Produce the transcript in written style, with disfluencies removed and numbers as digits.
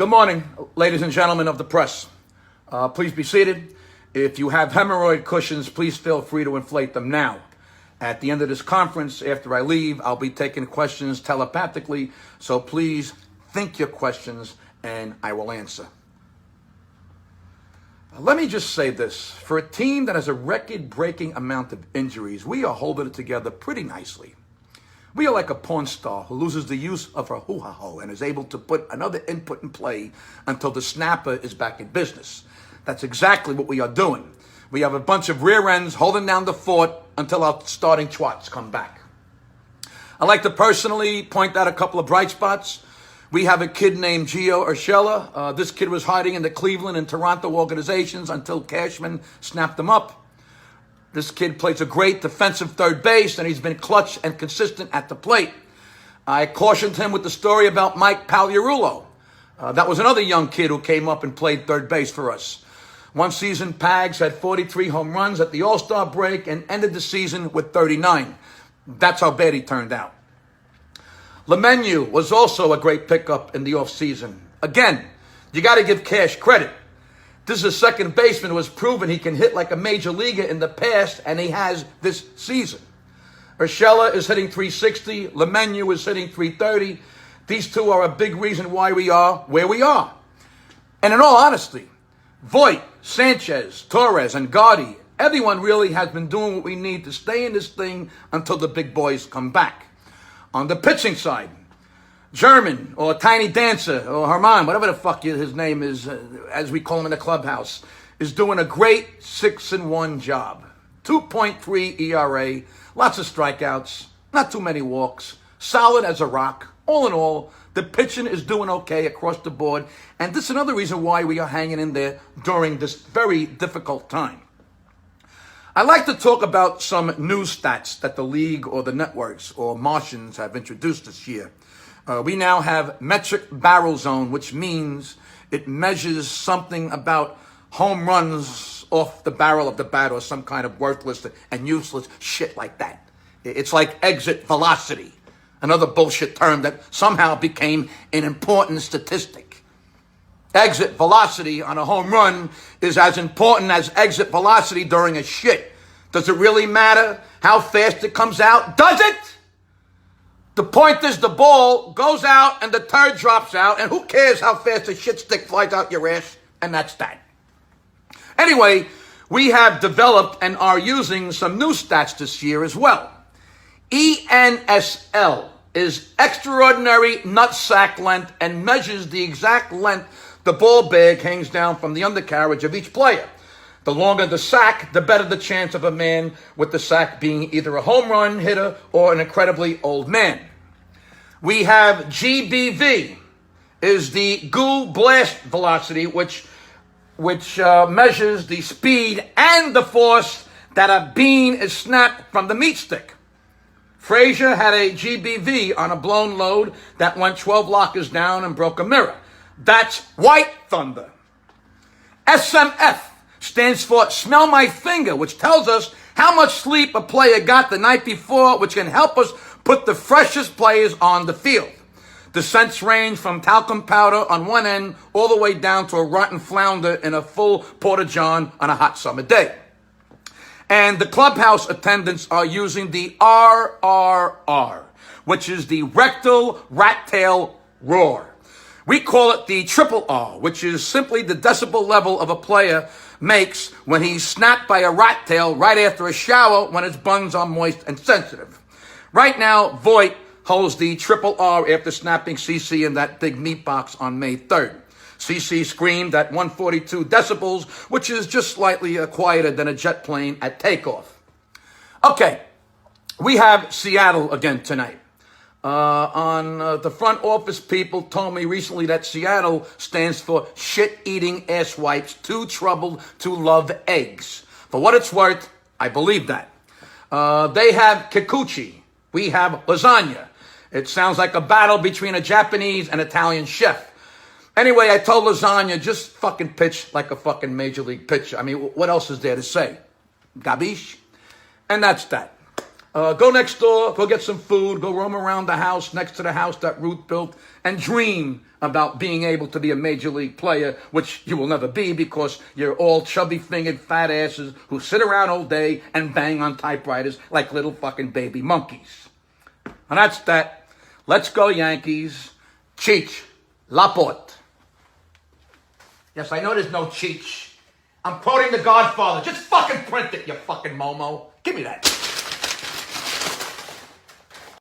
Good morning, ladies and gentlemen of the press. Please be seated. If you have hemorrhoid cushions, please feel free to inflate them now. At the end of this conference, after I leave, I'll be taking questions telepathically, so please think your questions and I will answer. Let me just say this. For a team that has a record-breaking amount of injuries, we are holding it together pretty nicely. We are like a porn star who loses the use of her hoo-ha-ho and is able to put another input in play until the snapper is back in business. That's exactly what we are doing. We have a bunch of rear ends holding down the fort until our starting twats come back. I'd like to personally point out a couple of bright spots. We have a kid named Gio Urshela. This kid was hiding in the Cleveland and Toronto organizations until Cashman snapped him up. This kid plays a great defensive third base, and he's been clutch and consistent at the plate. I cautioned him with the story about Mike Pagliarulo. That was another young kid who came up and played third base for us. One season, Pags had 43 home runs at the All-Star break and ended the season with 39. That's how bad he turned out. LeMahieu was also a great pickup in the offseason. Again, you got to give Cash credit. This is a second baseman who has proven he can hit like a major leaguer in the past, and he has this season. Urshela is hitting 360. LeMahieu is hitting 330. These two are a big reason why we are where we are. And in all honesty, Voit, Sanchez, Torres, and Gotti, everyone really has been doing what we need to stay in this thing until the big boys come back. On the pitching side, German, or Tiny Dancer, or Herman, whatever the fuck his name is, as we call him in the clubhouse, is doing a great 6-1 job. 2.3 ERA, lots of strikeouts, not too many walks, solid as a rock. All in all, the pitching is doing okay across the board, and this is another reason why we are hanging in there during this very difficult time. I'd like to talk about some news stats that the league or the networks or Martians have introduced this year. We now have metric barrel zone, which means it measures something about home runs off the barrel of the bat or some kind of worthless and useless shit like that. It's like exit velocity, another bullshit term that somehow became an important statistic. Exit velocity on a home run is as important as exit velocity during a shit. Does it really matter how fast it comes out? Does it? The point is the ball goes out and the turd drops out, and who cares how fast a shit stick flies out your ass? And that's that. Anyway, we have developed and are using some new stats this year as well. ENSL is extraordinary nutsack length and measures the exact length the ball bag hangs down from the undercarriage of each player. The longer the sack, the better the chance of a man with the sack being either a home run hitter or an incredibly old man. We have GBV, is the goo blast velocity, which measures the speed and the force that a bean is snapped from the meat stick. Frazier had a GBV on a blown load that went 12 lockers down and broke a mirror. That's white thunder. SMF stands for smell my finger, which tells us how much sleep a player got the night before, which can help us put the freshest players on the field. The scents range from talcum powder on one end all the way down to a rotten flounder in a full porta-john on a hot summer day. And the clubhouse attendants are using the RRR, which is the rectal rat tail roar. We call it the triple R, which is simply the decibel level of a player makes when he's snapped by a rat tail right after a shower when his buns are moist and sensitive. Right now, Voit holds the triple R after snapping CC in that big meat box on May 3rd. CC screamed at 142 decibels, which is just slightly quieter than a jet plane at takeoff. Okay, we have Seattle again tonight. The front office people told me recently that Seattle stands for shit-eating asswipes, too troubled to love eggs. For what it's worth, I believe that. They have kikuchi. We have lasagna. It sounds like a battle between a Japanese and Italian chef. Anyway, I told lasagna, just fucking pitch like a fucking major league pitcher. I mean, what else is there to say? Gabish? And that's that. Go next door, go get some food, go roam around the house next to the house that Ruth built, and dream about being able to be a major league player, which you will never be because you're all chubby-fingered fat asses who sit around all day and bang on typewriters like little fucking baby monkeys. And that's that. Let's go, Yankees. Cheech, Laporte. Yes, I know there's no Cheech. I'm quoting The Godfather. Just fucking print it, you fucking Momo. Give me that.